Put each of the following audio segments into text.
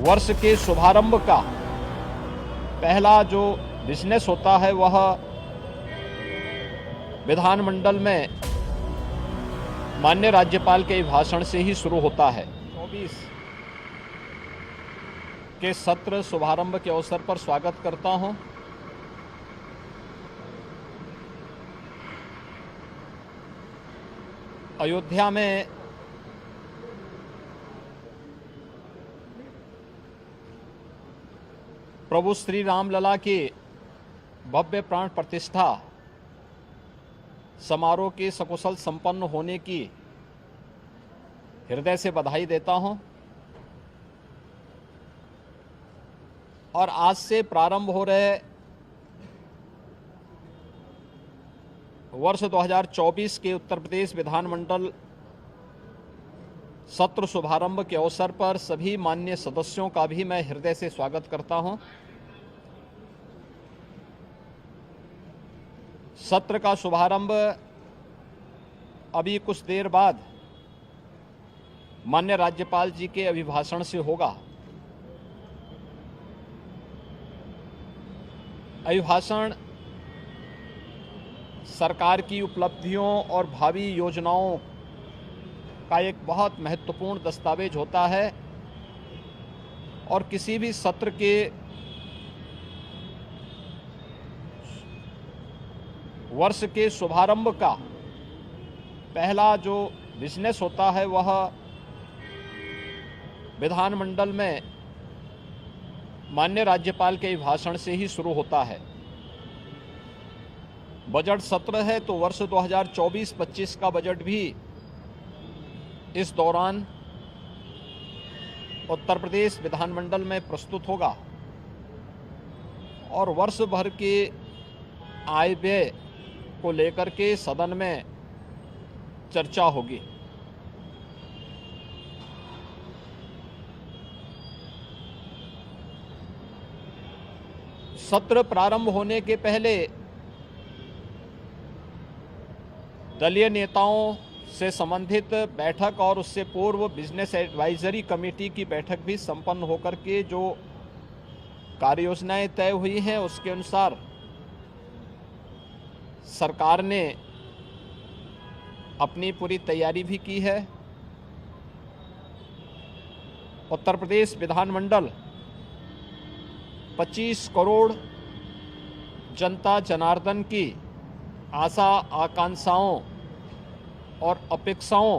वर्ष के शुभारंभ का पहला जो बिजनेस होता है वह विधानमंडल में माननीय राज्यपाल के भाषण से ही शुरू होता है। 24 के सत्र शुभारंभ के अवसर पर स्वागत करता हूं। अयोध्या में प्रभु श्री रामलला की भव्य प्राण प्रतिष्ठा समारोह के सकुशल संपन्न होने की हृदय से बधाई देता हूं और आज से प्रारंभ हो रहे वर्ष 2024 के उत्तर प्रदेश विधानमंडल सत्र शुभारंभ के अवसर पर सभी माननीय सदस्यों का भी मैं हृदय से स्वागत करता हूं। सत्र का शुभारंभ अभी कुछ देर बाद माननीय राज्यपाल जी के अभिभाषण से होगा। अभिभाषण सरकार की उपलब्धियों और भावी योजनाओं का एक बहुत महत्वपूर्ण दस्तावेज होता है और किसी भी सत्र के वर्ष के शुभारंभ का पहला जो बिजनेस होता है वह विधानमंडल में माननीय राज्यपाल के भाषण से ही शुरू होता है। बजट सत्र है तो वर्ष 2024-25 का बजट भी इस दौरान उत्तर प्रदेश विधानमंडल में प्रस्तुत होगा और वर्ष भर के आय व्यय को लेकर के सदन में चर्चा होगी। सत्र प्रारंभ होने के पहले दलीय नेताओं से संबंधित बैठक और उससे पूर्व बिजनेस एडवाइजरी कमेटी की बैठक भी संपन्न होकर के जो कार्ययोजनाएं तय हुई हैं उसके अनुसार सरकार ने अपनी पूरी तैयारी भी की है। उत्तर प्रदेश विधानमंडल 25 करोड़ जनता जनार्दन की आशा आकांक्षाओं और अपेक्षाओं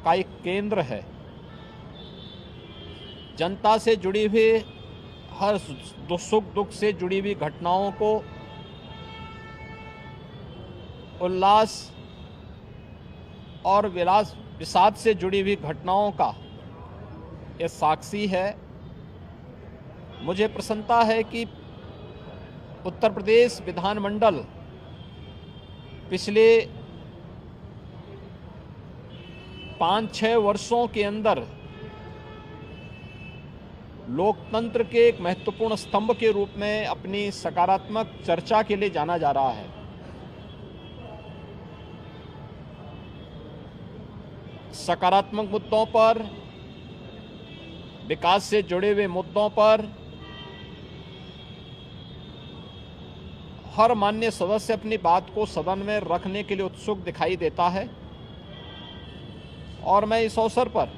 का एक केंद्र है। जनता से जुड़ी हुई हर सुख दुख से जुड़ी हुई घटनाओं को उल्लास और विषाद से जुड़ी हुई घटनाओं का यह साक्षी है। मुझे प्रसन्नता है कि उत्तर प्रदेश विधानमंडल पिछले 5-6 वर्षों के अंदर लोकतंत्र के एक महत्वपूर्ण स्तंभ के रूप में अपनी सकारात्मक चर्चा के लिए जाना जा रहा है। सकारात्मक मुद्दों पर, विकास से जुड़े हुए मुद्दों पर हर माननीय सदस्य अपनी बात को सदन में रखने के लिए उत्सुक दिखाई देता है और मैं इस अवसर पर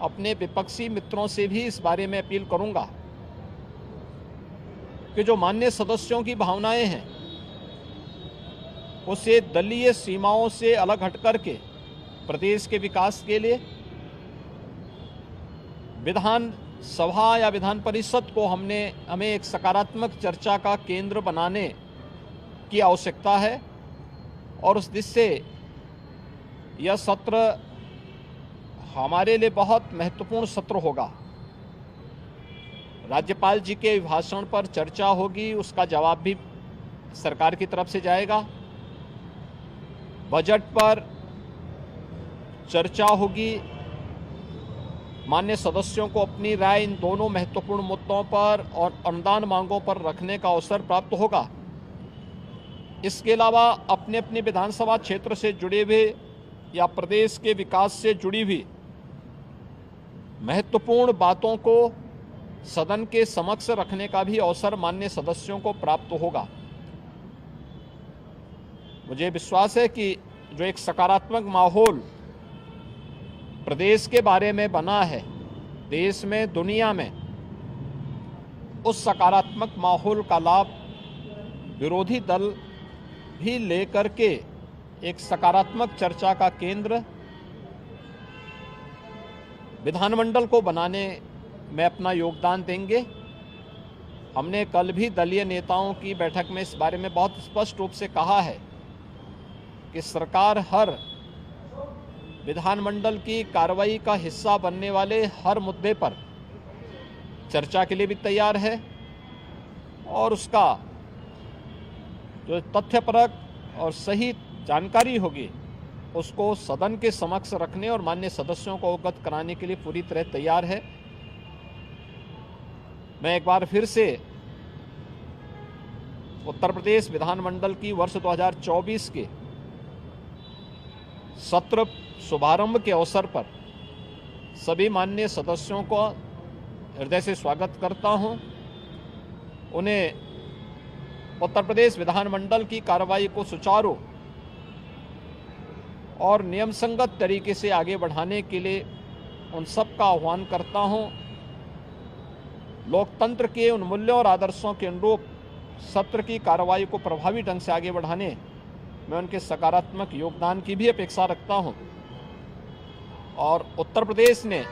अपने विपक्षी मित्रों से भी इस बारे में अपील करूंगा कि जो माननीय सदस्यों की भावनाएं हैं उसे दलीय सीमाओं से अलग हट करके प्रदेश के विकास के लिए विधान सभा या विधान परिषद को हमें एक सकारात्मक चर्चा का केंद्र बनाने की आवश्यकता है और उस दिशा से यह सत्र हमारे लिए बहुत महत्वपूर्ण सत्र होगा। राज्यपाल जी के भाषण पर चर्चा होगी, उसका जवाब भी सरकार की तरफ से जाएगा। बजट पर चर्चा होगी, माननीय सदस्यों को अपनी राय इन दोनों महत्वपूर्ण मुद्दों पर और अनुदान मांगों पर रखने का अवसर प्राप्त होगा। इसके अलावा अपने अपने विधानसभा क्षेत्र से जुड़े हुए या प्रदेश के विकास से जुड़ी हुई महत्वपूर्ण बातों को सदन के समक्ष रखने का भी अवसर माननीय सदस्यों को प्राप्त होगा। मुझे विश्वास है कि जो एक सकारात्मक माहौल प्रदेश के बारे में बना है, देश में, दुनिया में, उस सकारात्मक माहौल का लाभ विरोधी दल भी लेकर के एक सकारात्मक चर्चा का केंद्र विधानमंडल को बनाने में अपना योगदान देंगे। हमने कल भी दलीय नेताओं की बैठक में इस बारे में बहुत स्पष्ट रूप से कहा है कि सरकार हर विधानमंडल की कार्रवाई का हिस्सा बनने वाले हर मुद्दे पर चर्चा के लिए भी तैयार है और उसका जो तथ्यपरक और सही जानकारी होगी उसको सदन के समक्ष रखने और माननीय सदस्यों को अवगत कराने के लिए पूरी तरह तैयार है। मैं एक बार फिर से उत्तर प्रदेश विधानमंडल की वर्ष 2024 के सत्र शुभारंभ के अवसर पर सभी माननीय सदस्यों को हृदय से स्वागत करता हूं। उन्हें उत्तर प्रदेश विधानमंडल की कार्रवाई को सुचारू और नियम संगत तरीके से आगे बढ़ाने के लिए उन सब का आह्वान करता हूं। लोकतंत्र के उन मूल्यों और आदर्शों के अनुरूप सत्र की कार्रवाई को प्रभावी ढंग से आगे बढ़ाने में उनके सकारात्मक योगदान की भी अपेक्षा रखता हूं। और उत्तर प्रदेश ने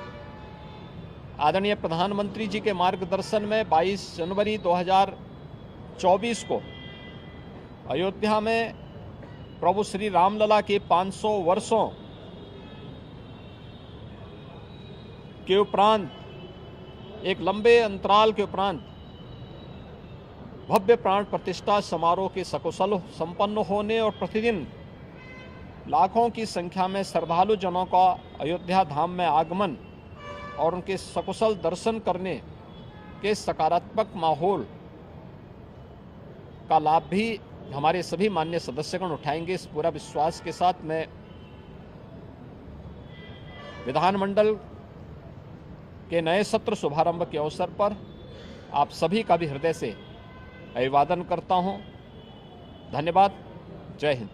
आदरणीय प्रधानमंत्री जी के मार्गदर्शन में 22 जनवरी 2024 को अयोध्या में प्रभु श्री रामलला के 500 वर्षों के उपरांत, एक लंबे अंतराल के उपरांत भव्य प्राण प्रतिष्ठा समारोह के सकुशल संपन्न होने और प्रतिदिन लाखों की संख्या में श्रद्धालु जनों का अयोध्या धाम में आगमन और उनके सकुशल दर्शन करने के सकारात्मक माहौल का लाभ भी हमारे सभी माननीय सदस्यगण उठाएंगे। इस पूरा विश्वास के साथ मैं विधानमंडल के नए सत्र शुभारंभ के अवसर पर आप सभी का भी हृदय से अभिवादन करता हूं। धन्यवाद। जय हिंद।